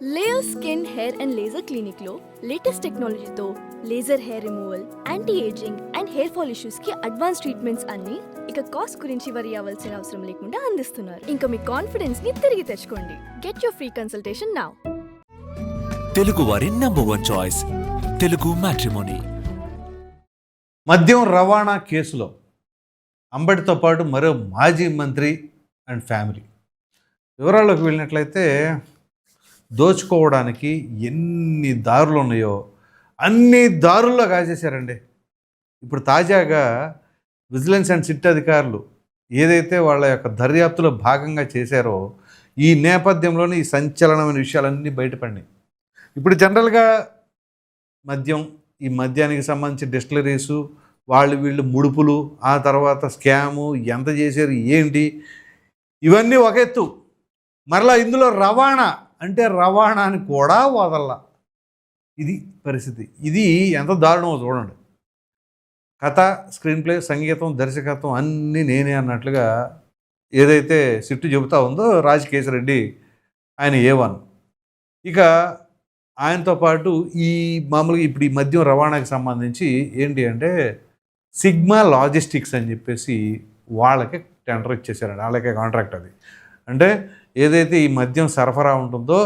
Layer skin hair and laser clinic లో latest టెక్నాలజీతో laser hair removal, anti ageing and hair fall issues కి advance treatments అన్ని ఇక cost గురించి వరి అవ్వాల్సిన అవసరం లేకుండా అందిస్తున్నారు. ఇంకా మీ కాన్ఫిడెన్స్ ని తిరిగి తెచ్చుకోండి. Get your free consultation now. Telugu వారి #1 చాయిస్ తెలుగు మ్యాట్రిమోనీ. మద్యం రవాణా కేసులో అంబటితో పాటు మరో మాజీ మంత్రి అండ్ ఫ్యామిలీ వివరాల్లోకి వెళ్ళినట్లయితే దోచుకోవడానికి ఎన్ని దారులు ఉన్నాయో అన్ని దారుల్లో కాజేశారండి. ఇప్పుడు తాజాగా విజిలెన్స్ అండ్ సిట్ అధికారులు ఏదైతే వాళ్ళ యొక్క దర్యాప్తులో భాగంగా చేశారో ఈ నేపథ్యంలోనే ఈ సంచలనమైన విషయాలన్నీ బయటపడినాయి. ఇప్పుడు జనరల్గా ఈ మద్యానికి సంబంధించి డిస్టిలరీసు వీళ్ళు ముడుపులు, ఆ తర్వాత స్కాము, ఎంత చేశారు ఏంటి, ఇవన్నీ ఒక ఎత్తు. మరలా ఇందులో రవాణాని కూడా వదల్లా. ఇది పరిస్థితి. ఇది ఎంత దారుణమో చూడండి. కథ, స్క్రీన్ ప్లే, సంగీతం, దర్శకత్వం అన్నీ నేనే అన్నట్లుగా ఏదైతే సిట్టు చెబుతా ఉందో రాజకేశ్ రెడ్డి ఆయన A1. ఇక ఆయనతో పాటు మామూలుగా ఇప్పుడు ఈ మద్యం రవాణాకి సంబంధించి ఏంటి అంటే సిగ్మా లాజిస్టిక్స్ అని చెప్పేసి వాళ్ళకి టెండర్ ఇచ్చేసారండి. వాళ్ళకే కాంట్రాక్ట్ అది. అంటే ఏదైతే ఈ మద్యం సరఫరా ఉంటుందో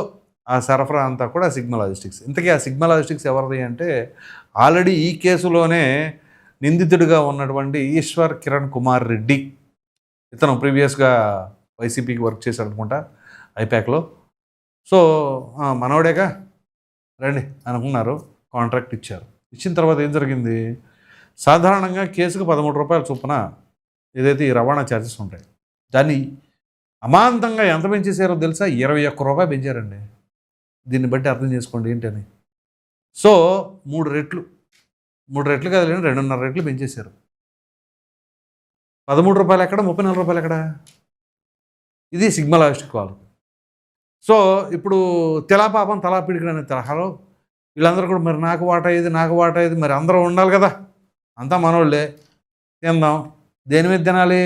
ఆ సరఫరా అంతా కూడా సిగ్మా లాజిస్టిక్స్. ఇంతకీ ఆ సిగ్మా లాజిస్టిక్స్ ఎవరిది అంటే ఆల్రెడీ ఈ కేసులోనే నిందితుడిగా ఉన్నటువంటి ఈశ్వర్ కిరణ్ కుమార్ రెడ్డి. ఇతను ప్రీవియస్గా వైసీపీకి వర్క్ చేశాడు అనుకుంటా ఐపాక్లో. సో మనోడేగా రండి అనుకున్నారు, కాంట్రాక్ట్ ఇచ్చారు. ఇచ్చిన తర్వాత ఏం జరిగింది, సాధారణంగా కేసుకు 13 రూపాయల చొప్పున ఏదైతే ఈ రవాణా ఛార్జెస్ ఉంటాయి దాన్ని అమాంతంగా ఎంత పెంచేసారో తెలుసా, 21 రూపాయలు పెంచారండి. దీన్ని బట్టి అర్థం చేసుకోండి ఏంటని. సో 3 రెట్లు కదలేని 2.5 రెట్లు పెంచేశారు. 13 రూపాయలు ఎక్కడ, 34 రూపాయలు ఎక్కడ? ఇది సిగ్మా లాజిస్టిక్ వాళ్ళు. సో ఇప్పుడు తెలాపాపం తలా పిడికిడు అనే తరహాలో వీళ్ళందరూ కూడా మరి నాకు వాటా ఇది మరి అందరూ ఉండాలి కదా, అంతా మనోళ్ళే, తిందాం. దేని మీద తినాలి?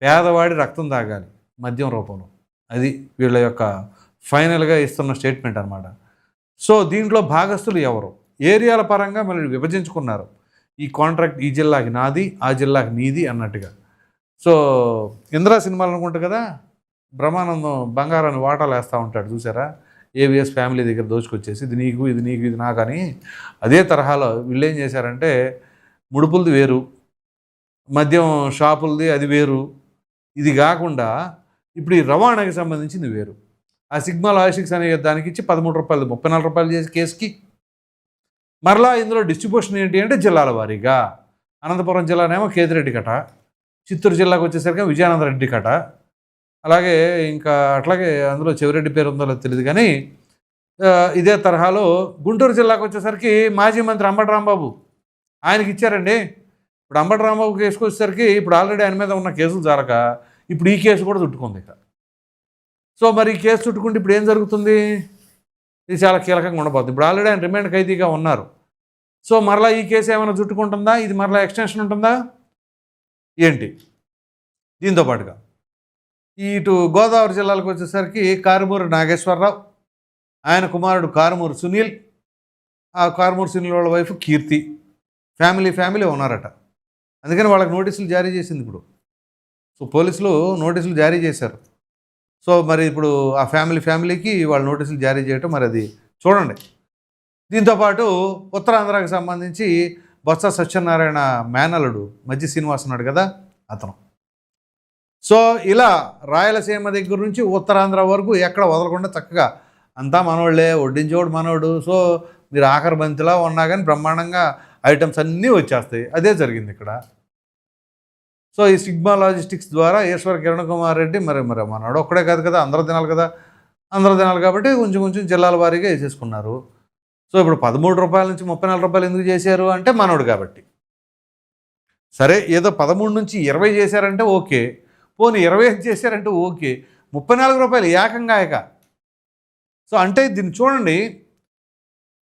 పేదవాడి రక్తం తాగాలి మద్యం రూపంలో. అది వీళ్ళ యొక్క ఫైనల్గా ఇస్తున్న స్టేట్మెంట్ అనమాట. సో దీంట్లో భాగస్తులు ఎవరు, ఏరియాల పరంగా మళ్ళీ విభజించుకున్నారు. ఈ కాంట్రాక్ట్ ఈ జిల్లాకి నాది, ఆ జిల్లాకి నీది అన్నట్టుగా. సో ఇంద్రా సినిమాలు అనుకుంటా కదా, బ్రహ్మానందం బంగారాన్ని వాటాలు వేస్తూ ఉంటాడు చూసారా, ఏవిఎస్ ఫ్యామిలీ దగ్గర దోచుకొచ్చేసి ఇది నీకు ఇది నాకని. అదే తరహాలో వీళ్ళు ఏం చేశారంటే ముడుపులది వేరు, మద్యం షాపులది అది వేరు, ఇది కాకుండా ఇప్పుడు ఈ రవాణాకి సంబంధించింది వేరు. ఆ సిగ్మా లాజిస్టిక్స్ అనే దానికి ఇచ్చి 13 రూపాయలు 34 రూపాయలు చేసి కేసుకి. మరలా ఇందులో డిస్ట్రిబ్యూషన్ ఏంటి అంటే జిల్లాల వారీగా. అనంతపురం జిల్లానేమో కేతిరెడ్డి కట, చిత్తూరు జిల్లాకు వచ్చేసరికి విజయానంద రెడ్డి కట, అలాగే ఇంకా అట్లాగే అందులో చెవిరెడ్డి పేరు ఉందో తెలియదు కానీ ఇదే తరహాలో గుంటూరు జిల్లాకు వచ్చేసరికి మాజీ మంత్రి అంబటి రాంబాబు ఆయనకి ఇచ్చారండి. ఇప్పుడు అంబటి రాంబాబు కేసుకు వచ్చేసరికి ఇప్పుడు ఆల్రెడీ ఆయన మీద ఉన్న కేసులు జరగక ఇప్పుడు ఈ కేసు కూడా చుట్టుకుంది ఇక. సో మరి ఈ కేసు చుట్టుకుంటే ఇప్పుడు ఏం జరుగుతుంది, ఇది చాలా కీలకంగా ఉండబోతుంది. ఇప్పుడు ఆల్రెడీ ఆయన రిమాండ్ ఖైదీగా ఉన్నారు. సో మరలా ఈ కేసు ఏమైనా చుట్టుకుంటుందా, ఇది మరలా ఎక్స్టెన్షన్ ఉంటుందా ఏంటి? దీంతో పాటుగా ఇటు గోదావరి జిల్లాలకు వచ్చేసరికి కారుమూరి నాగేశ్వరరావు, ఆయన కుమారుడు కారుమూరి సునీల్, ఆ కారుమూరి సునీల్ వాళ్ళ వైఫ్ కీర్తి, ఫ్యామిలీ ఉన్నారట. అందుకని వాళ్ళకి నోటీసులు జారీ చేసింది ఇప్పుడు. సో పోలీసులు నోటీసులు జారీ చేశారు. సో మరి ఇప్పుడు ఆ ఫ్యామిలీకి వాళ్ళు నోటీసులు జారీ చేయటం మరి అది చూడండి. దీంతోపాటు ఉత్తరాంధ్రకి సంబంధించి బొత్స సత్యనారాయణ మేనలుడు మజ్జి శ్రీనివాస్ ఉన్నాడు కదా అతను. సో ఇలా రాయలసీమ దగ్గర నుంచి ఉత్తరాంధ్ర వరకు ఎక్కడ వదలకుండా చక్కగా అంతా మనోళ్ళే, వడ్డించోడు మనోడు. సో మీరు ఆఖరి బంతిలా ఉన్నా కానీ బ్రహ్మాండంగా ఐటమ్స్ అన్నీ వచ్చేస్తాయి. అదే జరిగింది ఇక్కడ. సో ఈ సిగ్మా లాజిస్టిక్స్ ద్వారా ఈశ్వర్ కిరణ్ కుమార్ రెడ్డి మరి మనోడు ఒక్కడే కాదు కదా, అందరూ తినాలి కాబట్టి కొంచెం జిల్లాల వారీగా వేసేసుకున్నారు. సో ఇప్పుడు 13 రూపాయల నుంచి 34 రూపాయలు ఎందుకు చేశారు అంటే మనోడు కాబట్టి. సరే ఏదో 13 నుంచి 20 చేశారంటే ఓకే, పోనీ 25 చేశారంటే ఓకే, 34 రూపాయలు ఏకంగా. సో అంటే దీన్ని చూడండి,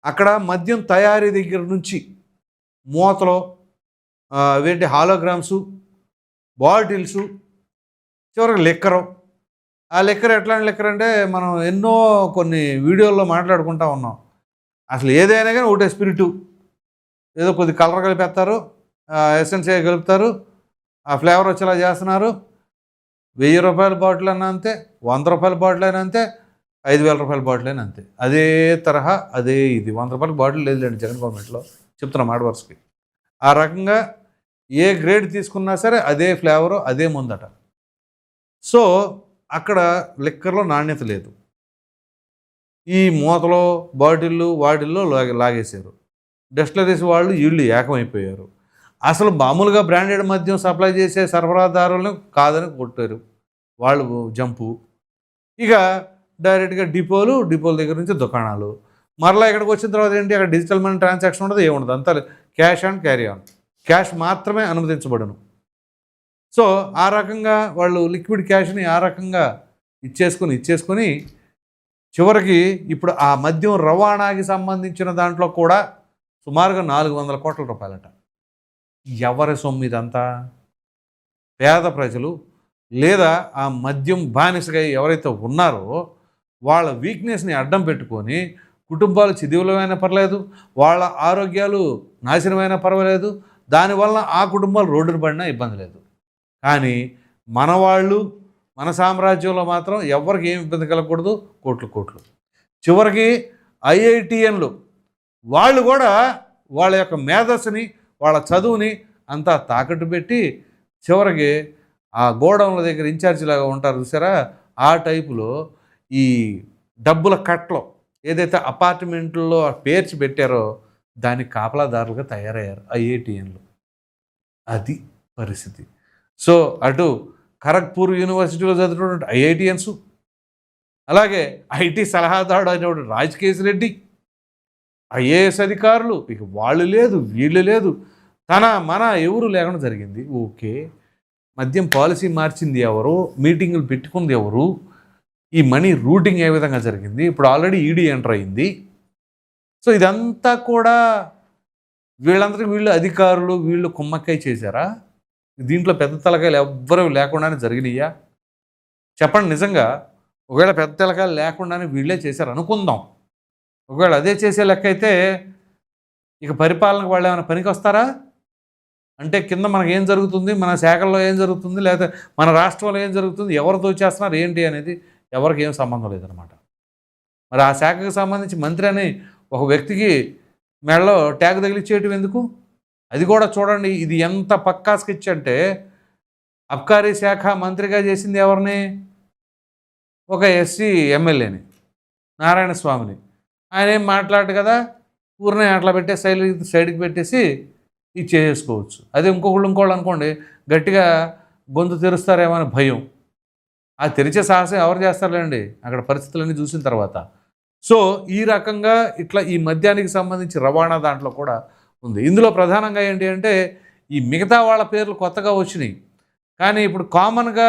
అక్కడ మద్యం తయారీ దగ్గర నుంచి మూతలో హాలోగ్రామ్సు, బాటిల్సు, చివరికి లిక్కరు, ఆ లిక్కర్ ఎట్లాంటి లిక్కర్ అంటే మనం ఎన్నో కొన్ని వీడియోల్లో మాట్లాడుకుంటా ఉన్నాం. అసలు ఏదైనా కానీ ఒకటే స్పిరిటు, ఏదో కొద్ది కలర్ కలిపేస్తారు, ఎసెన్స్ కలుపుతారు, ఆ ఫ్లేవర్ వచ్చేలా చేస్తున్నారు. ₹1000 బాటిల్ అయినా అంతే, ₹100 బాటిల్ అయినా అంతే, ₹5000 బాటిల్ అయినా అంతే. అదే తరహా అదే ఇది. ₹100 బాటిల్ లేదులేండి జగన్ గవర్నమెంట్లో, చెప్తున్నా మాట వరుసకి. ఆ రకంగా ఏ గ్రేడ్ తీసుకున్నా సరే అదే ఫ్లేవరు, అదే ముందట. సో అక్కడ లిక్కర్లో నాణ్యత లేదు. ఈ మూతలో బాటిళ్ళు వాటిల్లో లాగేశారు. డస్టిలరీస్ వాళ్ళు వీళ్ళు ఏకమైపోయారు. అసలు మామూలుగా బ్రాండెడ్ మద్యం సప్లై చేసే సరఫరాదారులను కాదని కొట్టారు వాళ్ళు జంపు. ఇక డైరెక్ట్గా డిపోల దగ్గర నుంచి దుకాణాలు. మరలా ఇక్కడికి వచ్చిన తర్వాత ఏంటి, అక్కడ డిజిటల్ మనీ ట్రాన్సాక్షన్ ఉండదు, ఏముండదు, అంతా cash and carry on. Cash మాత్రమే అనుమతించబడును. సో ఆ రకంగా వాళ్ళు లిక్విడ్ క్యాష్ని ఆ రకంగా ఇచ్చేసుకొని చివరికి ఇప్పుడు ఆ మద్యం రవాణాకి సంబంధించిన దాంట్లో కూడా సుమారుగా ₹400 కోట్ల. ఎవరి సొమ్ము ఇదంతా? పేద ప్రజలు లేదా ఆ మద్యం బానిసగా ఎవరైతే ఉన్నారో వాళ్ళ వీక్నెస్ని అడ్డం పెట్టుకొని కుటుంబాలు చిదివులమైనా పర్లేదు, వాళ్ళ ఆరోగ్యాలు నాశనమైనా పర్వాలేదు, దానివల్ల ఆ కుటుంబాలు రోడ్డున పడినా ఇబ్బంది లేదు. కానీ మన వాళ్ళు మన సామ్రాజ్యంలో మాత్రం ఎవరికి ఏమి ఇబ్బంది కలగకూడదు, కోట్లు. చివరికి ఐఐటిఎన్లు వాళ్ళు కూడా వాళ్ళ యొక్క మేధస్సుని, వాళ్ళ చదువుని అంతా తాకట్టు పెట్టి చివరికి ఆ గోడౌన్ల దగ్గర ఇన్ఛార్జి లాగా ఉంటారు చూసారా, ఆ టైపులో ఈ డబ్బుల కట్టలో ఏదైతే అపార్ట్మెంట్లో పేర్చి పెట్టారో దానికి కాపలాదారులుగా తయారయ్యారు ఐఐటిఎన్లు. అది పరిస్థితి. సో అటు ఖరగ్పూర్ యూనివర్సిటీలో చదివినటువంటి ఐఐటిఎన్స్, అలాగే ఐటీ సలహాదారుడు అయినటువంటి రాజకేశ్ రెడ్డి, ఐఏఎస్ అధికారులు, ఇక వాళ్ళు లేదు వీళ్ళు లేదు, మన ఎవరు లేకుండా జరిగింది. ఓకే, మద్యం పాలసీ మార్చింది ఎవరు, మీటింగులు పెట్టుకుంది ఎవరు, ఈ మనీ రూటింగ్ ఏ విధంగా జరిగింది, ఇప్పుడు ఆల్రెడీ ఈడీ ఎంటర్ అయింది. సో ఇదంతా కూడా వీళ్ళందరికీ వీళ్ళు అధికారులు వీళ్ళు కుమ్మక్కై చేశారా? దీంట్లో పెద్ద తలకాయలు ఎవ్వరూ లేకుండానే జరిగినాయా? చెప్పండి నిజంగా. ఒకవేళ పెద్ద తలకాయలు లేకుండానే వీళ్ళే చేశారు అనుకుందాం. ఒకవేళ అదే చేసే లెక్క అయితే ఇక పరిపాలనకు వాళ్ళు ఏమైనా పనికి వస్తారా? అంటే కింద మనకు ఏం జరుగుతుంది, మన శాఖల్లో ఏం జరుగుతుంది, లేకపోతే మన రాష్ట్రంలో ఏం జరుగుతుంది, ఎవరు దోచేస్తున్నారు ఏంటి అనేది ఎవరికి ఏం సంబంధం లేదనమాట. మరి ఆ శాఖకు సంబంధించి మంత్రి అని ఒక వ్యక్తికి మెడలో ట్యాగ్ తగిలిచ్చేయటం ఎందుకు? అది కూడా చూడండి. ఇది ఎంత పక్కా స్కెచ్ అంటే, అబ్కారీ శాఖ మంత్రిగా చేసింది ఎవరిని? ఒక ఎస్సీ ఎమ్మెల్యేని, నారాయణ స్వామిని. ఆయన ఏం మాట్లాడు కదా, ఊరినే అట్లా పెట్టే సైడ్కి పెట్టేసి ఇది చేసుకోవచ్చు. అదే ఇంకోళ్ళు అనుకోండి, గట్టిగా గొంతు తెరుస్తారేమో అని భయం. ఆ తెరిచే సాహసం ఎవరు చేస్తారులేండి అక్కడ పరిస్థితులన్నీ చూసిన తర్వాత. సో ఈ రకంగా ఇట్లా ఈ మద్యానికి సంబంధించి రవాణా దాంట్లో కూడా ఉంది. ఇందులో ప్రధానంగా ఏంటి అంటే, ఈ మిగతా వాళ్ళ పేర్లు కొత్తగా వచ్చినాయి, కానీ ఇప్పుడు కామన్గా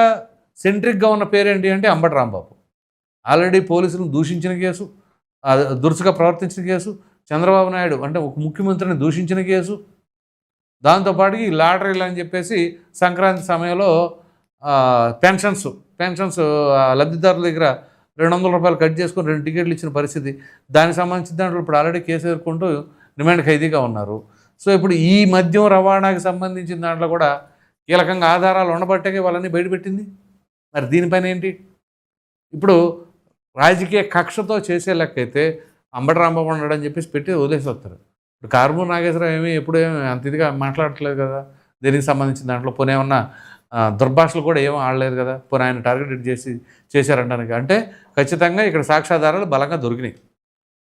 సెంట్రిక్గా ఉన్న పేరు ఏంటి అంటే అంబటి రాంబాబు. ఆల్రెడీ పోలీసులను దూషించిన కేసు, దురుసుగా ప్రవర్తించిన కేసు, చంద్రబాబు నాయుడు అంటే ఒక ముఖ్యమంత్రిని దూషించిన కేసు, దాంతోపాటు ఈ లాటరీలు అని చెప్పేసి సంక్రాంతి సమయంలో పెన్షన్స్ లబ్ధిదారుల దగ్గర ₹200 కట్ చేసుకొని 2 టికెట్లు ఇచ్చిన పరిస్థితి. దానికి సంబంధించిన దాంట్లో ఇప్పుడు ఆల్రెడీ కేసు ఎదుర్కొంటూ రిమాండ్ ఖైదీగా ఉన్నారు. సో ఇప్పుడు ఈ మద్యం రవాణాకి సంబంధించిన దాంట్లో కూడా కీలకంగా ఆధారాలు ఉండబట్టే వాళ్ళని బయటపెట్టింది. మరి దీనిపైన ఏంటి? ఇప్పుడు రాజకీయ కక్షతో చేసే లెక్క అయితే అంబటి రాంబాబు ఉన్నాడని చెప్పేసి పెట్టి వదిలేసి వస్తారు. ఇప్పుడు కారుమూరి నాగేశ్వరరావు ఎప్పుడేమీ అంత ఇదిగా మాట్లాడట్లేదు కదా దీనికి సంబంధించిన దాంట్లో. పోనీ ఏమన్నా దుర్భాషలు కూడా ఏమీ ఆడలేదు కదా, పోనీ ఆయన టార్గెట్ చేశారంటానికి. అంటే ఖచ్చితంగా ఇక్కడ సాక్ష్యాధారాలు బలంగా దొరికినాయి.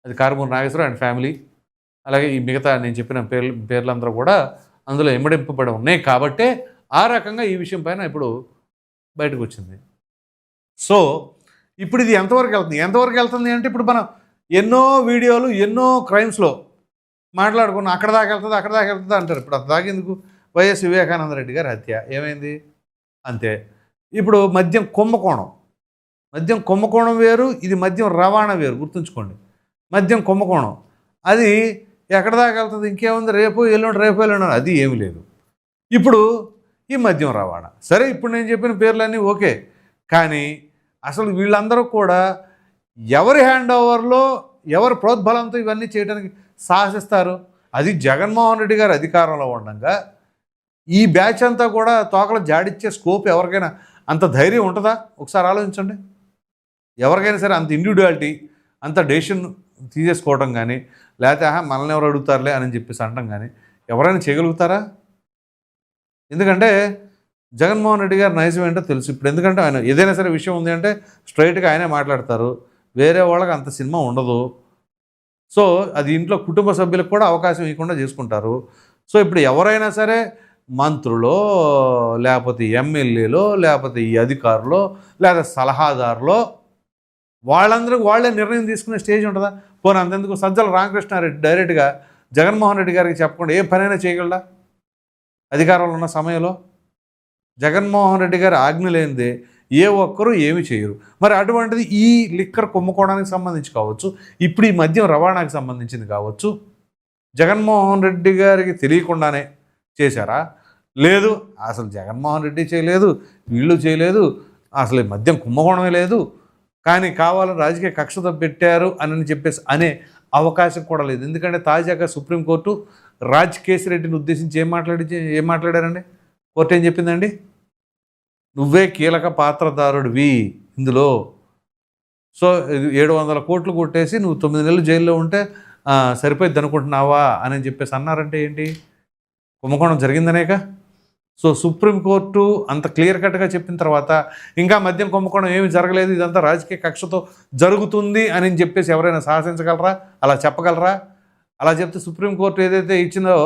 అది కారుమూరి నాగేశ్వరరావు అండ్ ఫ్యామిలీ, అలాగే ఈ మిగతా నేను చెప్పిన పేర్లందరూ కూడా అందులో ఇమ్మడింపబడి ఉన్నాయి. కాబట్టే ఆ రకంగా ఈ విషయం పైన ఇప్పుడు బయటకు వచ్చింది. సో ఇప్పుడు ఇది ఎంతవరకు వెళ్తుంది అంటే, ఇప్పుడు మనం ఎన్నో వీడియోలు ఎన్నో క్రైమ్స్లో మాట్లాడుకున్నాం, అక్కడ దాకా వెళ్తుంది అంటారు. ఇప్పుడు అంత దాకా ఎందుకు? వైఎస్ వివేకానంద రెడ్డి గారి హత్య ఏమైంది? అంతే. ఇప్పుడు మద్యం కుంభకోణం వేరు, ఇది మద్యం రవాణా వేరు, గుర్తుంచుకోండి. మద్యం కుంభకోణం అది ఎక్కడ దాకా వెళ్తుంది? ఇంకేముంది, రేపు ఎల్లుండి అది ఏమి లేదు. ఇప్పుడు ఈ మద్యం రవాణా సరే, ఇప్పుడు నేను చెప్పిన పేర్లన్నీ ఓకే, కానీ అసలు వీళ్ళందరూ కూడా ఎవరి హ్యాండ్ ఓవర్లో ఎవరి ప్రోద్బలంతో ఇవన్నీ చేయడానికి సాహసిస్తారు? అది జగన్మోహన్ రెడ్డి గారు అధికారంలో ఉండగా ఈ బ్యాచ్ అంతా కూడా తోకలు జాడిచ్చే స్కోప్ ఎవరికైనా అంత ధైర్యం ఉంటుందా? ఒకసారి ఆలోచించండి. ఎవరికైనా సరే అంత ఇండివిడువాలిటీ, అంత డెసిషన్ తీసేసుకోవడం కానీ, లేకపోతే మనల్ని ఎవరు అడుగుతారులే అని చెప్పేసి అనడం కానీ ఎవరైనా చేయగలుగుతారా? ఎందుకంటే జగన్మోహన్ రెడ్డి గారి నైజం ఏంటో తెలుసు. ఇప్పుడు ఎందుకంటే ఆయన ఏదైనా సరే విషయం ఉంది అంటే స్ట్రైట్గా ఆయనే మాట్లాడతారు. వేరే వాళ్ళకి అంత సినిమా ఉండదు. సో అది ఇంట్లో కుటుంబ సభ్యులకు కూడా అవకాశం ఇవ్వకుండా చేసుకుంటారు. సో ఇప్పుడు ఎవరైనా సరే మంత్రులో, లేకపోతే ఎమ్మెల్యేలో, లేకపోతే ఈ అధికారులో, లేదా సలహాదారులో వాళ్ళందరికీ వాళ్ళే నిర్ణయం తీసుకునే స్టేజ్ ఉంటుందా? పోనీ అంతెందుకు సజ్జల రామకృష్ణారెడ్డి డైరెక్ట్గా జగన్మోహన్ రెడ్డి గారికి చెప్పకుండా ఏ పనైనా చేయగలడా అధికారంలో ఉన్న సమయంలో? జగన్మోహన్ రెడ్డి గారి ఆజ్ఞ లేనిదే ఏ ఒక్కరూ ఏమి చేయరు. మరి అటువంటిది ఈ లిక్కర్ కుంభకోణానికి సంబంధించి కావచ్చు, ఇప్పుడు ఈ మద్యం రవాణాకి సంబంధించింది కావచ్చు, జగన్మోహన్ రెడ్డి గారికి తెలియకుండానే చేశారా? లేదు, అసలు జగన్మోహన్ రెడ్డి చేయలేదు, వీళ్ళు చేయలేదు, అసలు ఈ మద్యం కుంభకోణమే లేదు, కానీ కావాలని రాజకీయ కక్షతో పెట్టారు అని చెప్పేసి అనే అవకాశం కూడా లేదు. ఎందుకంటే తాజాగా సుప్రీంకోర్టు రాజ్ కేసిరెడ్డిని ఉద్దేశించి ఏం మాట్లాడారండి? కోర్టు ఏం చెప్పిందండి? నువ్వే కీలక పాత్రదారుడివి ఇందులో. సో 700 కోట్లు కొట్టేసి నువ్వు 9 నెలలు జైల్లో ఉంటే సరిపోయింది అనుకుంటున్నావా అని చెప్పేసి అన్నారంటే ఏంటి? కుంభకోణం జరిగిందనేక. సో సుప్రీంకోర్టు అంత క్లియర్ కట్గా చెప్పిన తర్వాత ఇంకా మద్యం కుంభకోణం ఏమి జరగలేదు, ఇదంతా రాజకీయ కక్షతో జరుగుతుంది అని చెప్పేసి ఎవరైనా సాహసించగలరా? అలా చెప్పగలరా? అలా చెప్తే సుప్రీంకోర్టు ఏదైతే ఇచ్చిందో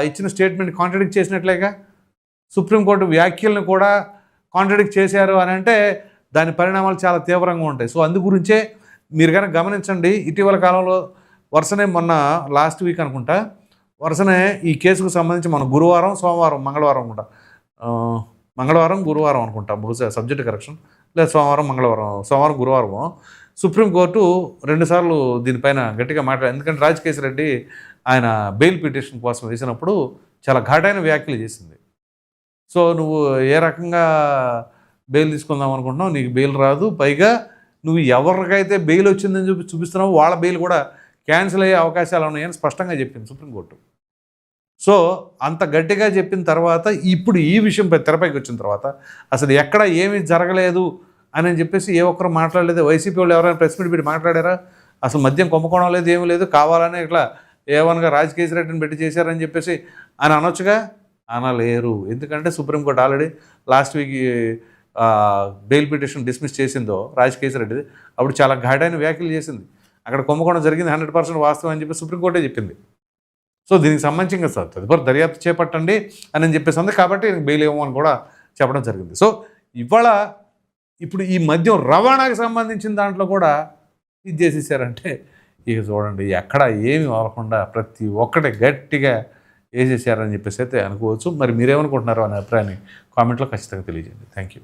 ఇచ్చిన స్టేట్మెంట్ కాంట్రడిక్ట్ చేసినట్లేగా. సుప్రీంకోర్టు వ్యాఖ్యలను కూడా కాంట్రడిక్ట్ చేశారు అని అంటే దాని పరిణామాలు చాలా తీవ్రంగా ఉంటాయి. సో అందు గురించే మీరు కనుక గమనించండి, ఇటీవల కాలంలో వరుసనే మొన్న లాస్ట్ వీక్ అనుకుంటా వరుసనే ఈ కేసుకు సంబంధించి మన గురువారం, సోమవారం, మంగళవారం అనుకుంటా, మంగళవారం గురువారం అనుకుంటా, బహుశా సబ్జెక్ట్ కరెక్షన్, లేదా సోమవారం గురువారం సుప్రీంకోర్టు 2 సార్లు దీనిపైన గట్టిగా మాట్లాడారు. ఎందుకంటే రాజ్ కేసిరెడ్డి ఆయన బెయిల్ పిటిషన్ కోసం వేసినప్పుడు చాలా ఘాటైన వ్యాఖ్యలు చేసింది. సో నువ్వు ఏ రకంగా బెయిల్ తీసుకుందాం అనుకుంటున్నావు, నీకు బెయిల్ రాదు, పైగా నువ్వు ఎవరికైతే బెయిల్ వచ్చిందని చూపిస్తున్నావు వాళ్ళ బెయిల్ కూడా క్యాన్సిల్ అయ్యే అవకాశాలు ఉన్నాయని స్పష్టంగా చెప్పింది సుప్రీంకోర్టు. సో అంత గట్టిగా చెప్పిన తర్వాత ఇప్పుడు ఈ విషయంపై తెరపైకి వచ్చిన తర్వాత అసలు ఎక్కడ ఏమీ జరగలేదు అని చెప్పేసి ఏ ఒక్కరు మాట్లాడలేదు. వైసీపీ వాళ్ళు ఎవరైనా ప్రెస్ మీట్ పెట్టి మాట్లాడారా? అసలు మద్యం కుంభకోణం లేదు, ఏమీ లేదు, కావాలని ఇట్లా ఏవన్గా రాజ్ కేసిరెడ్డిని పెట్టి చేశారని చెప్పేసి అని అనొచ్చుగా. అనలేరు. ఎందుకంటే supreme court already last week bail petition dismiss చేసిందో రాజ్ కేసిరెడ్డిది, అప్పుడు చాలా ఘాటైన వ్యాఖ్యలు చేసింది. అక్కడ కుంభకోణం జరిగింది 100% వాస్తవం అని చెప్పి సుప్రీంకోర్టే చెప్పింది. సో దీనికి సంబంధించి ఇంకా తదుపరి దర్యాప్తు చేపట్టండి అని చెప్పేసి ఉంది. కాబట్టి బెయిల్ ఇవ్వమని కూడా చెప్పడం జరిగింది. సో ఇవాళ ఇప్పుడు ఈ మద్యం రవాణాకి సంబంధించిన దాంట్లో కూడా ఇది చేసేసారంటే ఇక చూడండి, ఎక్కడ ఏమి అవ్వకుండా ప్రతి ఒక్కటి గట్టిగా వేసేసారని చెప్పేసి అయితే అనుకోవచ్చు. మరి మీరేమనుకుంటున్నారో అనే అభిప్రాయాన్ని కామెంట్లో ఖచ్చితంగా తెలియజేయండి. Thank you.